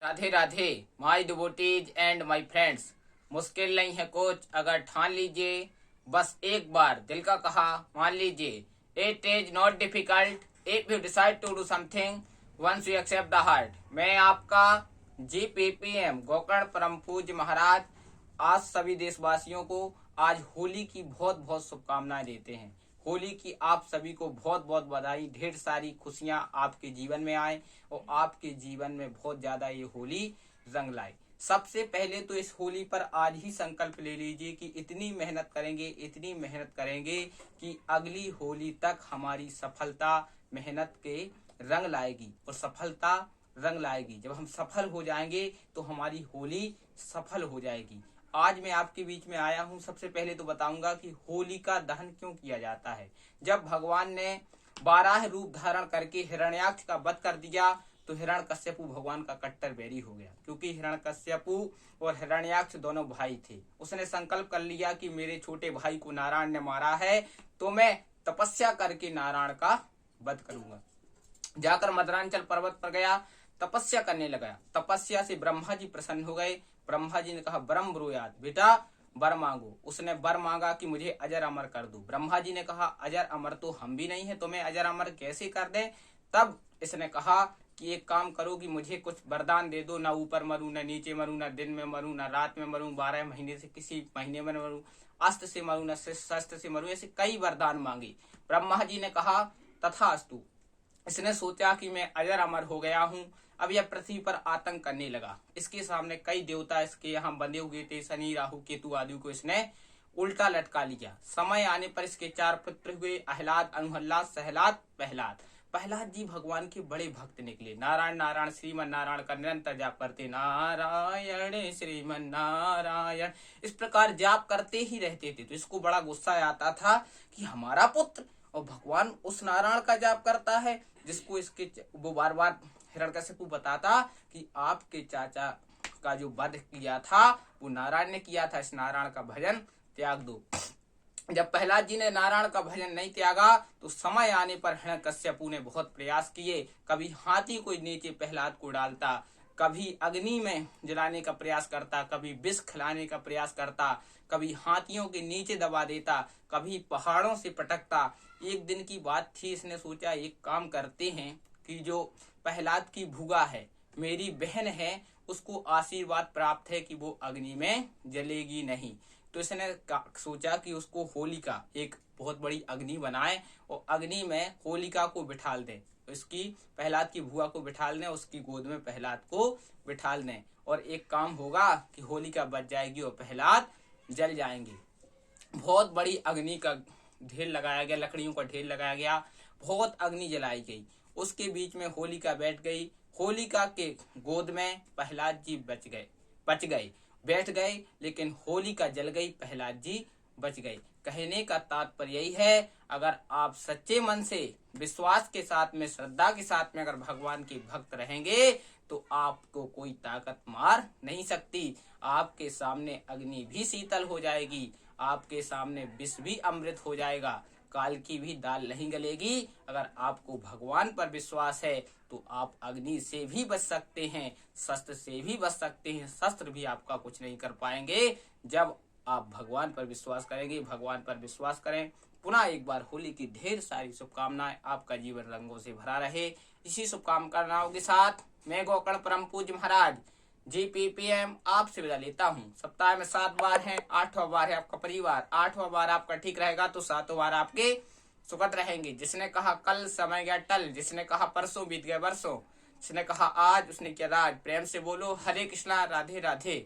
Radhe Radhe my devotees and my friends. मुश्किल नहीं है कुछ अगर ठान लीजिए, बस एक बार दिल का कहा मान लीजिए। It is not difficult if you decide to do something once you accept the heart. मैं आपका GPPM गोकर्ण परम पूज्य महाराज आज सभी देशवासियों को आज होली की बहुत बहुत शुभकामनाएं देते हैं। होली की आप सभी को बहुत बहुत बधाई। ढेर सारी खुशियां आपके जीवन में आए और आपके जीवन में बहुत ज्यादा ये होली रंग लाए। सबसे पहले तो इस होली पर आज ही संकल्प ले लीजिए कि इतनी मेहनत करेंगे कि अगली होली तक हमारी सफलता मेहनत के रंग लाएगी और सफलता रंग लाएगी। जब हम सफल हो जाएंगे तो हमारी होली सफल हो जाएगी। आज मैं आपके बीच में आया हूं। सबसे पहले तो बताऊंगा कि होली का दहन क्यों किया जाता है। जब भगवान ने 12 रूप धारण करके हिरण्याक्ष का वध कर दिया तो हिरण्यकश्यपु भगवान का कट्टर बैरी हो गया, क्योंकि हिरण्यकश्यपु और हिरण्याक्ष दोनों भाई थे। उसने संकल्प कर लिया कि मेरे छोटे भाई को नारायण ने मारा है तो मैं तपस्या करके नारायण का वध करूंगा। जाकर मदरांचल पर्वत पर गया, तपस्या करने लगा। तपस्या से ब्रह्मा जी प्रसन्न हो गए। ब्रह्मा जी ने कहा ब्रह्म ब्रूयात, बेटा वर मांगो। उसने वर मांगा कि मुझे अजर अमर कर दो। ब्रह्मा जी ने कहा अजर अमर तो हम भी नहीं है, तुम्हें अजर अमर कैसे कर दे। तब इसने कहा कि एक काम करो कि मुझे कुछ वरदान दे दो, ना ऊपर मरूं ना नीचे मरूं, ना दिन में मरूं ना रात में मरूं, 12 महीने से किसी महीने में मरूं, अस्त्र से मरूं ना शस्त्र से मरूं। ऐसे कई वरदान मांगे। ब्रह्मा जी ने कहा तथास्तु। इसने सोचा कि मैं अजर अमर हो गया हूं, अब यह पृथ्वी पर आतंक करने लगा। इसके सामने कई देवता इसके यहाँ बंधे हुए थे, शनि राहु केतु आदि को इसने उल्टा लटका लिया। समय आने पर इसके 4 पुत्र हुए, अहलाद, अनुहल्लाद, सहलाद, प्रहलाद। प्रहलाद जी भगवान के बड़े भक्त निकले। नारायण नारायण श्रीमन नारायण का निरंतर जाप करते, नारायण श्रीमन नारायण, इस प्रकार जाप करते ही रहते थे। तो इसको बड़ा गुस्सा आता था कि हमारा पुत्र और भगवान उस नारायण का जाप करता है जिसको इसके वो बार बार हिरण्यकश्यपु बताता कि आपके चाचा का जो वध किया था वो नारायण ने किया था, इस नारायण का भजन त्याग दो। जब प्रहलाद जी ने नारायण का भजन नहीं त्यागा तो समय आने पर हिरण्यकश्यपु ने बहुत प्रयास किए। कभी हाथी को नीचे प्रहलाद को डालता, कभी अग्नि में जलाने का प्रयास करता, कभी विष खिलाने का प्रयास करता, कभी हाथियों के नीचे दबा देता, कभी पहाड़ों से पटकता। एक दिन की बात थी, इसने सोचा एक काम करते हैं कि जो प्रहलाद की भुगा है, मेरी बहन है, उसको आशीर्वाद प्राप्त है कि वो अग्नि में जलेगी नहीं। तो इसने सोचा कि उसको होलिका एक बहुत बड़ी अग्नि बनाए और अग्नि में होलिका को बिठाल दे। इसकी प्रहलाद की भुआ को बिठाल दें, उसकी गोद में प्रहलाद को बिठाल दें और एक काम होगा कि होलिका बच जाएगी और प्रहलाद जल जाएंगे। बहुत बड़ी अग्नि का ढेर लगाया गया, लकड़ियों का ढेर लगाया गया, बहुत अग्नि जलाई गई। उसके बीच में होलिका बैठ गई। होलिका के गोद में प्रहलाद जी बच गए, बैठ गए, लेकिन होलिका जल गई, प्रहलाद जी बच गए। कहने का तात्पर्य यही है, अगर आप सच्चे मन से विश्वास के साथ में श्रद्धा के साथ में अगर भगवान के भक्त रहेंगे तो आपको कोई ताकत मार नहीं सकती। आपके सामने अग्नि भी शीतल हो जाएगी, आपके सामने विष भी अमृत हो जाएगा, काल की भी दाल नहीं गलेगी। अगर आपको भगवान पर विश्वास है तो आप अग्नि से भी बच सकते हैं, शस्त्र से भी बच सकते हैं, शस्त्र भी आपका कुछ नहीं कर पाएंगे जब आप भगवान पर विश्वास करेंगे। भगवान पर विश्वास करें। पुनः एक बार होली की ढेर सारी शुभकामनाएं, आपका जीवन रंगों से भरा रहे। इसी शुभकामनाओं के साथ मैं गोकर्ण परम पूज्य महाराज GPPM आपसे विदा लेता हूँ। सप्ताह में 7 बार है, 8वां बार है आपका परिवार, 8वां बार आपका ठीक रहेगा तो 7वां बार आपके सुखद रहेंगे। जिसने कहा कल समय गया टल, जिसने कहा परसों बीत गए वर्षों, जिसने कहा आज उसने किया राज। प्रेम से बोलो हरे कृष्णा, राधे राधे।